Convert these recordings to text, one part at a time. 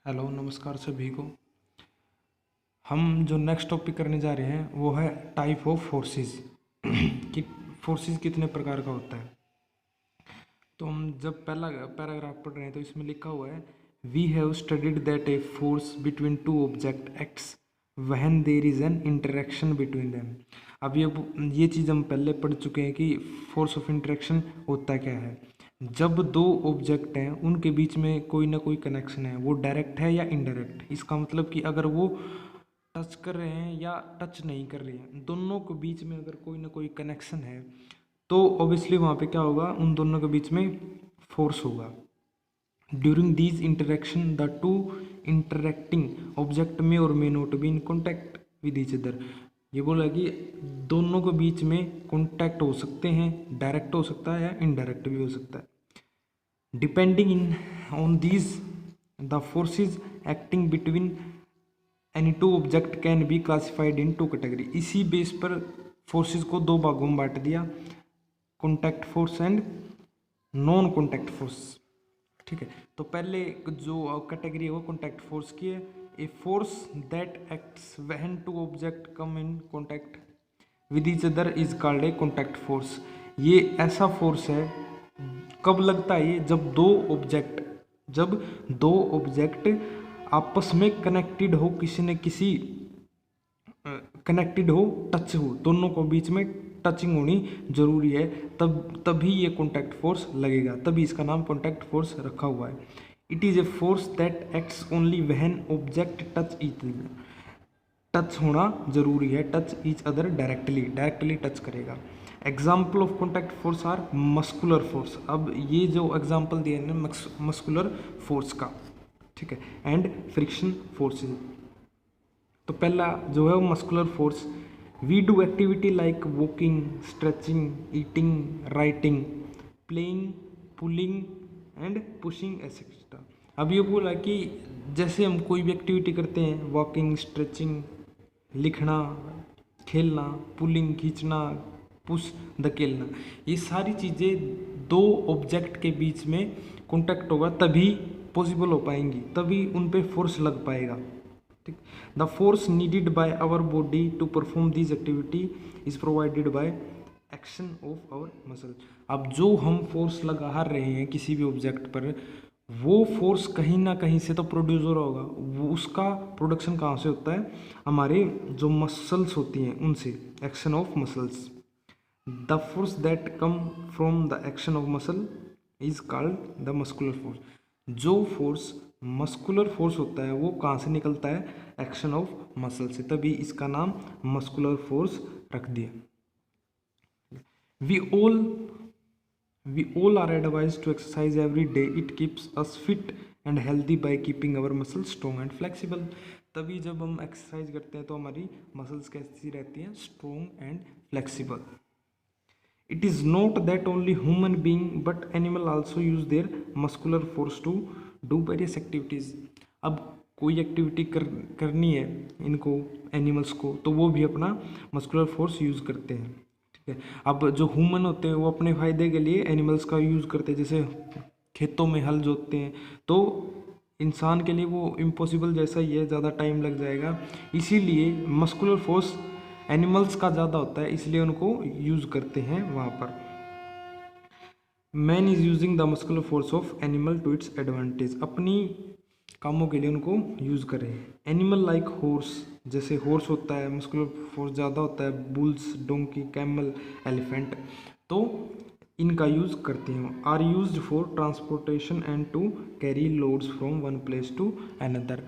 Hello नमस्कार सभी को। हम जो नेक्स्ट टॉपिक करने जा रहे हैं वो है टाइप ऑफ फोर्सेस कि फोर्सेस कितने प्रकार का होता है। तो हम जब पहला पैराग्राफ पढ़ रहे हैं तो इसमें लिखा हुआ है we have studied that a force between two object acts when there is an interaction between them. अब ये चीज़ हम पहले पढ़ चुके हैं कि फोर्स ऑफ इंटरेक्शन होता क्या है। जब दो ऑब्जेक्ट हैं उनके बीच में कोई ना कोई कनेक्शन है, वो डायरेक्ट है या इनडायरेक्ट। इसका मतलब कि अगर वो टच कर रहे हैं या टच नहीं कर रहे हैं, दोनों के बीच में अगर कोई ना कोई कनेक्शन है तो ऑब्वियसली वहाँ पे क्या होगा, उन दोनों के बीच में फोर्स होगा। During these interaction the two interacting object में और may not be in contact with each other. ये बोला कि दोनों के बीच में कॉन्टैक्ट हो सकते हैं, डायरेक्ट हो सकता है या इनडायरेक्ट भी हो सकता है। Depending in on these the forces acting between any two object can be classified in two category. इसी बेस पर फोर्सेस को दो भागों में बांट दिया, contact force and non contact force. ठीक है, तो पहले जो कैटेगरी है वो कॉन्टैक्ट फोर्स की है। A force that acts when two object come in contact with each other is called a contact force. ये ऐसा फोर्स है, कब लगता है ये, जब दो ऑब्जेक्ट आपस में कनेक्टेड हो, किसी न किसी कनेक्टेड हो, टच हो, दोनों को बीच में टचिंग होनी जरूरी है, तभी ये कॉन्टैक्ट फोर्स लगेगा, तभी इसका नाम कॉन्टैक्ट फोर्स रखा हुआ है। It is a force that acts only when object touch each other. Touch होना जरूरी है, touch each other directly touch करेगा। Example of contact force are muscular force. अब ये जो एग्जाम्पल दिए हैं मस्कुलर फोर्स का, ठीक है, एंड फ्रिक्शन फोर्सेज। तो पहला जो है वो muscular force. We do activity like walking, stretching, eating, writing, playing, pulling and pushing etcetera. अब ये बोला कि जैसे हम कोई भी एक्टिविटी करते हैं, वॉकिंग, स्ट्रेचिंग, लिखना, खेलना, पुलिंग खींचना, पुश धकेलना, ये सारी चीज़ें दो ऑब्जेक्ट के बीच में कॉन्टैक्ट होगा तभी पॉसिबल हो पाएंगी, तभी उन पे फोर्स लग पाएगा। ठीक, the force needed by our body to perform this activity is provided by action of our muscle. अब जो हम फोर्स लगा रहे हैं किसी भी ऑब्जेक्ट पर, वो फोर्स कहीं ना कहीं से तो प्रोड्यूस हो रहा होगा। वो उसका प्रोडक्शन कहाँ से होता है, हमारे जो मसल्स होती हैं उनसे, action of muscles. The force that come from the action of muscle is called the muscular force. जो फोर्स मस्कुलर फोर्स होता है वो कहाँ से निकलता है, एक्शन ऑफ मसल से, तभी इसका नाम मस्कुलर फोर्स रख दिया। We all are advised to exercise every day. It keeps us fit and healthy by keeping our muscles strong and flexible. तभी जब हम एक्सरसाइज करते हैं तो हमारी मसल्स कैसी रहती हैं, strong and flexible. It is not that only human being but animal also use their muscular force to do various activities. अब कोई एक्टिविटी करनी है इनको, एनिमल्स को, तो वो भी अपना मस्कुलर फोर्स यूज़ करते हैं। अब जो ह्यूमन होते हैं वो अपने फायदे के लिए एनिमल्स का यूज़ करते हैं, जैसे खेतों में हल जोतते हैं, तो इंसान के लिए वो इम्पॉसिबल जैसा ही है, ज़्यादा टाइम लग जाएगा, इसीलिए मस्कुलर फोर्स एनिमल्स का ज़्यादा होता है, इसलिए उनको यूज़ करते हैं वहाँ पर। Man is using the muscular force of animal to its advantage. अपनी कामों के लिए उनको यूज़ करें। एनिमल लाइक हॉर्स, जैसे हॉर्स होता है मस्कुलर फोर्स ज़्यादा होता है, बुल्स, डोंकी, कैमल, एलिफेंट, तो इनका यूज़ करते हैं। Are used for transportation and to carry loads from one place to another.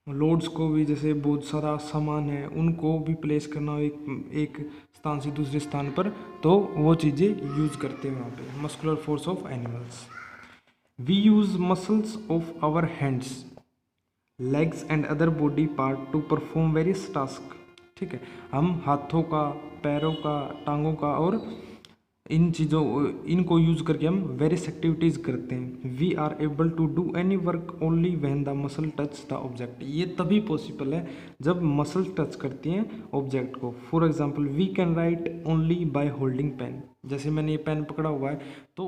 Loads को भी, जैसे बहुत सारा सामान है उनको भी प्लेस करना एक स्थान से दूसरे स्थान पर, तो वो चीज़ें यूज़ करते हैं वहाँ पे। Muscular force of animals. We use muscles of our hands, legs and other body part to perform various task. ठीक है, हम हाथों का, पैरों का, टांगों का और इनको यूज़ करके हम वेरियस एक्टिविटीज़ करते हैं। We are able to do any work only when the muscle touch the object. ये तभी पॉसिबल है जब मसल टच करती हैं ऑब्जेक्ट को। For example, we can write only by holding pen. जैसे मैंने ये पेन पकड़ा हुआ है तो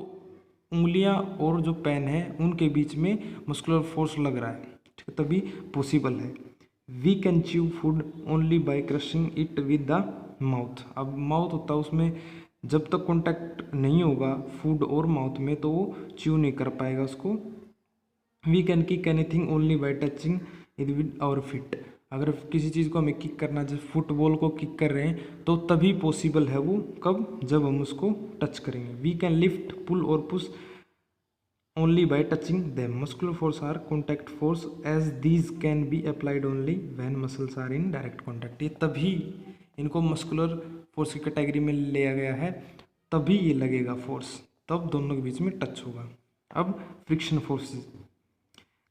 उंगलियां और जो पेन है उनके बीच में मस्कुलर फोर्स लग रहा है, ठीक है, तभी पॉसिबल है। We can chew food only by crushing it with the mouth. अब माउथ होता है, उसमें जब तक कॉन्टैक्ट नहीं होगा फूड और माउथ में तो वो च्यू नहीं कर पाएगा उसको। We can kick anything only by touching it with our feet. अगर किसी चीज़ को हमें किक करना, जैसे फुटबॉल को किक कर रहे हैं, तो तभी पॉसिबल है वो, कब, जब हम उसको टच करेंगे। वी कैन लिफ्ट पुल और push only by touching them. Muscular force are contact force as these can be applied only when muscles are in direct contact. ये तभी इनको मस्कुलर फोर्स की कैटेगरी में लिया गया है, तभी ये लगेगा फोर्स, तब दोनों के बीच में टच होगा। अब friction forces,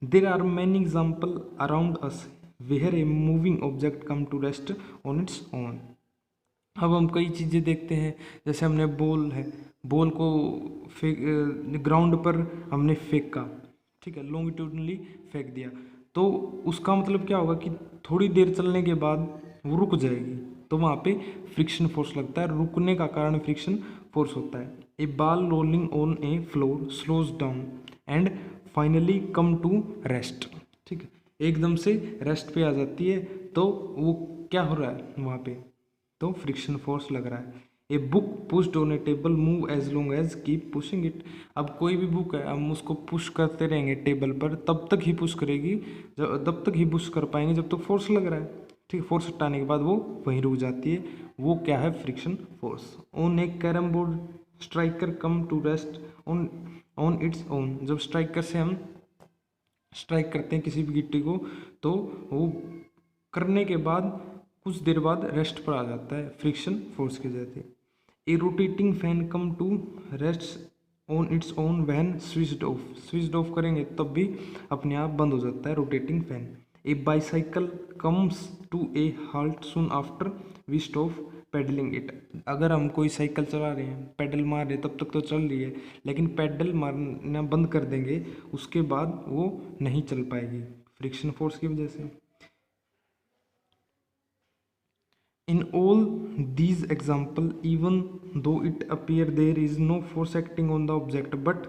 there are many example around us where a moving object come to rest on its own. अब हम कई चीज़ें देखते हैं, जैसे हमने बॉल है, बॉल को फेंक, ग्राउंड पर हमने फेंका, ठीक है, लॉन्गिट्यूडनली फेंक दिया, तो उसका मतलब क्या होगा कि थोड़ी देर चलने के बाद वो रुक जाएगी, तो वहाँ पे फ्रिक्शन फोर्स लगता है। रुकने का कारण फ्रिक्शन फोर्स होता है। A ball rolling on a floor slows down and finally come to rest, ठीक है, एकदम से रेस्ट पे आ जाती है, तो वो क्या हो रहा है वहाँ पे, तो फ्रिक्शन फोर्स लग रहा है। A book pushed on a table move as long as keep pushing it. अब कोई भी बुक है, हम उसको पुश करते रहेंगे टेबल पर, तब तक ही पुश करेगी, तब तक ही पुश कर पाएंगे जब तक फोर्स लग रहा है, ठीक है। फोर्स हटाने के बाद वो वहीं रुक जाती है, वो क्या है, friction force. On a carrom board striker come to rest on its own. जब स्ट्राइकर से हम स्ट्राइक करते हैं किसी भी गिट्टी को, तो वो करने के बाद कुछ देर बाद रेस्ट पर आ जाता है, फ्रिक्शन फोर्स के जरिए। A rotating fan come to rest on its own when switched off. Switched off करेंगे तब भी अपने आप बंद हो जाता है rotating fan. A bicycle comes to a halt soon after we stop pedalling it. अगर हम कोई साइकिल चला रहे हैं, पेडल मार रहे हैं, तब तक तो चल रही है, लेकिन पेडल मारना बंद कर देंगे, उसके बाद वो नहीं चल पाएगी फ्रिक्शन फोर्स की वजह से। In all these examples, even though it appear there is no force acting on the object, but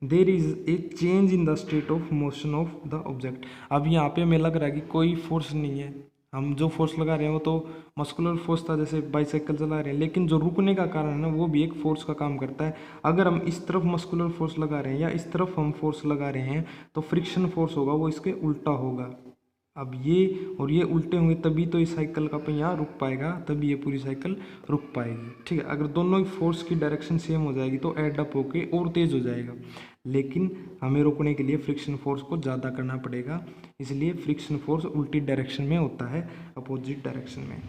there is a change in the state of motion of the object. अब यहाँ पे हमें लग रहा है कि कोई फोर्स नहीं है, हम जो फोर्स लगा रहे हैं वो तो मस्कुलर फोर्स था, जैसे बाईसाइकिल चला रहे हैं, लेकिन जो रुकने का कारण है वो भी एक फोर्स का काम करता है। अगर हम इस तरफ मस्कुलर फोर्स लगा रहे हैं या इस तरफ हम फोर्स लगा रहे हैं, तो फ्रिक्शन फोर्स होगा वो इसके उल्टा होगा। अब ये और ये उल्टे होंगे तभी तो इस साइकिल का पहिया रुक पाएगा, तभी ये पूरी साइकिल रुक पाएगी, ठीक है। अगर दोनों की फोर्स की डायरेक्शन सेम हो जाएगी तो एड अप होके और तेज हो जाएगा, लेकिन हमें रोकने के लिए फ्रिक्शन फोर्स को ज़्यादा करना पड़ेगा, इसलिए फ्रिक्शन फोर्स उल्टी डायरेक्शन में होता है, अपोजिट डायरेक्शन में।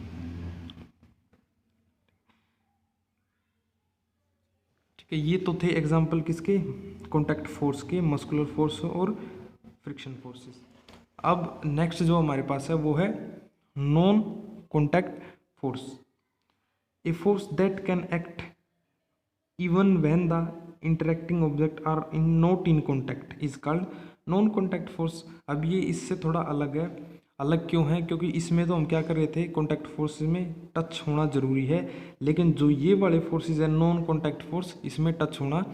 ठीक है, ये तो थे एग्जाम्पल किसके, कॉन्टैक्ट फोर्स के, मस्कुलर फोर्स और फ्रिक्शन फोर्सेस। अब नेक्स्ट जो हमारे पास है वो है non contact force. A force that can act even when the interacting object are in not in contact is called non contact force. अब ये इससे थोड़ा अलग है। अलग क्यों है, क्योंकि इसमें तो हम क्या कर रहे थे, कॉन्टैक्ट फोर्सेस में टच होना जरूरी है, लेकिन जो ये वाले फोर्सेस है नॉन कॉन्टैक्ट फोर्स, इसमें टच होना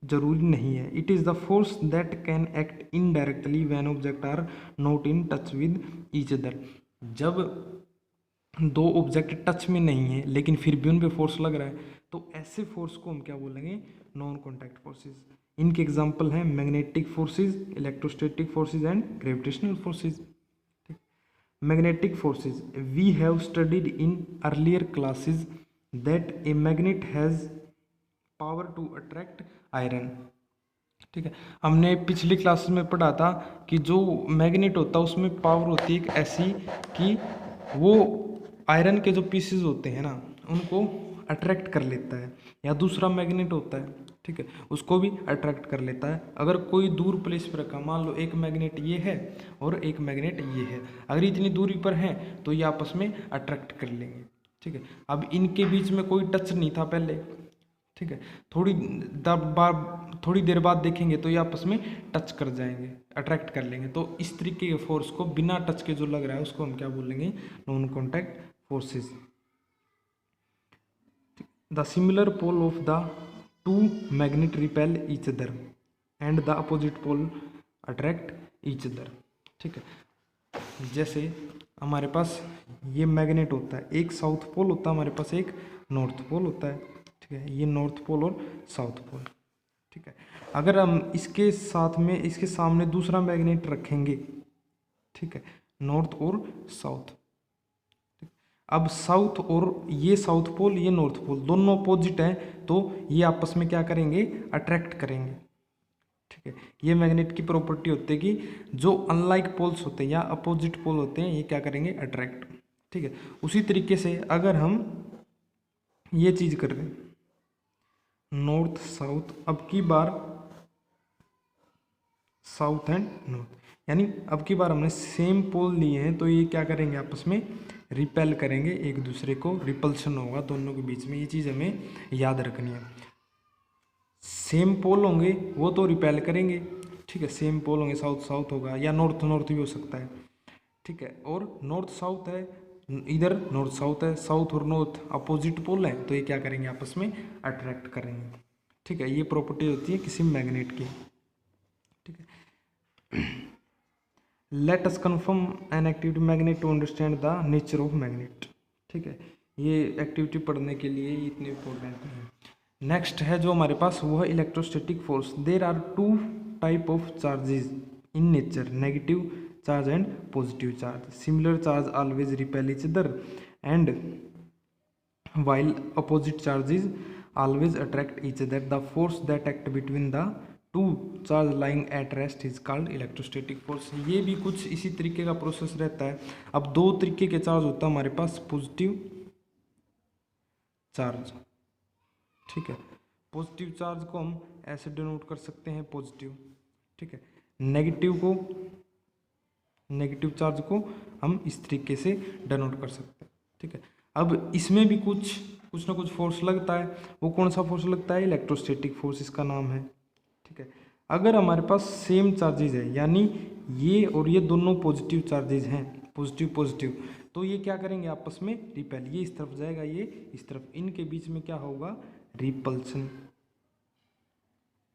जरूरी नहीं है। It is the force that can act indirectly when object are not in touch with each other. जब दो ऑब्जेक्ट टच में नहीं है लेकिन फिर भी उन पे फोर्स लग रहा है, तो ऐसे फोर्स को हम क्या बोलेंगे, नॉन कॉन्टैक्ट फोर्सेस। इनके एग्जांपल हैं magnetic forces, electrostatic forces and gravitational forces. Magnetic forces, we have studied in earlier classes that a magnet has power to attract iron. ठीक है, हमने पिछली क्लासेस में पढ़ा था कि जो मैग्नेट होता है उसमें पावर होती है एक ऐसी कि वो आयरन के जो पीसेस होते हैं ना उनको अट्रैक्ट कर लेता है, या दूसरा मैग्नेट होता है, ठीक है, उसको भी अट्रैक्ट कर लेता है। अगर कोई दूर प्लेस पर रखा, मान लो एक मैग्नेट ये है और एक मैग्नेट ये है, अगर इतनी दूरी पर है तो ये आपस में अट्रैक्ट कर लेंगे, ठीक है। अब इनके बीच में कोई टच नहीं था पहले, ठीक है, थोड़ी देर बाद देखेंगे तो ये आपस में टच कर जाएंगे, अट्रैक्ट कर लेंगे। तो इस तरीके के फोर्स को बिना टच के जो लग रहा है उसको हम क्या बोलेंगे, non contact forces. The similar pole of the two magnet repel each other and the opposite pole attract each other. ठीक है, जैसे हमारे पास ये मैग्नेट होता है, एक साउथ पोल होता है हमारे पास, एक नॉर्थ पोल होता है। ठीक है, ये नॉर्थ पोल और साउथ पोल। ठीक है, अगर हम इसके साथ में इसके सामने दूसरा मैग्नेट रखेंगे, ठीक है, नॉर्थ और साउथ, अब साउथ और ये साउथ पोल ये नॉर्थ पोल दोनों अपोजिट हैं, तो ये आपस में क्या करेंगे, अट्रैक्ट करेंगे। ठीक है, ये मैग्नेट की प्रॉपर्टी होती है कि जो अनलाइक पोल्स होते हैं या अपोजिट पोल होते हैं ये क्या करेंगे, अट्रैक्ट। ठीक है, उसी तरीके से अगर हम ये चीज़ कर रहे हैं नॉर्थ साउथ, अब की बार साउथ एंड नॉर्थ, यानी अब की बार हमने सेम पोल लिए हैं, तो ये क्या करेंगे, आपस में रिपेल करेंगे, एक दूसरे को रिपल्शन होगा दोनों के बीच में। ये चीज़ हमें याद रखनी है। सेम पोल होंगे वो तो रिपेल करेंगे। ठीक है, सेम पोल होंगे, साउथ साउथ होगा या नॉर्थ नॉर्थ भी हो सकता है। ठीक है, और नॉर्थ साउथ है, इधर नॉर्थ साउथ है, साउथ और नॉर्थ अपोजिट पोल है, तो ये क्या करेंगे, आपस में अट्रैक्ट करेंगे। ठीक है, ये प्रॉपर्टी होती है किसी मैग्नेट की। ठीक है, let us confirm an activity magnet to understand the nature of magnet. ठीक है, ये एक्टिविटी पढ़ने के लिए इतने इम्पोर्टेंट है। नेक्स्ट है जो हमारे पास वो है electrostatic force. There are two type of charges in nature, negative charge and positive charge. Similar charge always repel each other and while opposite charges always attract each other. The force that act between the two charge lying at rest is called electrostatic force। ये भी कुछ इसी तरीके का process रहता है। अब दो तरीके के चार्ज होता है हमारे पास, पॉजिटिव चार्ज। ठीक है, पॉजिटिव चार्ज को हम ऐसे डिनोट कर सकते हैं, पॉजिटिव। ठीक है, नेगेटिव चार्ज को हम इस तरीके से डिनोट कर सकते हैं। ठीक है, अब इसमें भी कुछ ना कुछ फोर्स लगता है। वो कौन सा फोर्स लगता है, इलेक्ट्रोस्टैटिक फोर्स इसका नाम है। ठीक है, अगर हमारे पास सेम चार्जेज है, यानी ये और ये दोनों पॉजिटिव चार्जेज हैं, पॉजिटिव पॉजिटिव, तो ये क्या करेंगे, आपस में रिपेल, ये इस तरफ जाएगा, ये इस तरफ, इनके बीच में क्या होगा, रिपल्सन।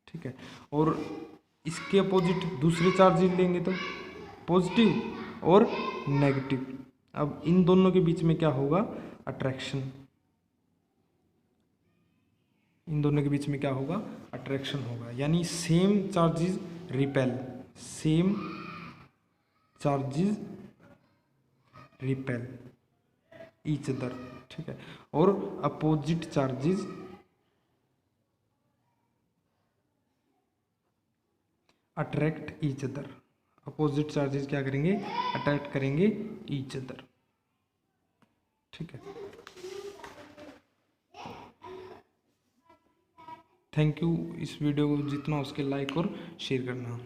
ठीक है, और इसके अपोजिट दूसरे चार्जेज लेंगे तो पॉजिटिव और नेगेटिव, अब इन दोनों के बीच में क्या होगा, अट्रैक्शन। इन दोनों के बीच में क्या होगा, अट्रैक्शन होगा, यानी same charges repel, same charges repel each other. ठीक है, और opposite charges attract each other. Opposite charges क्या करेंगे, अट्रैक्ट करेंगे ईच अदर। ठीक है, थैंक यू। इस वीडियो को जितना उसके लाइक और शेयर करना।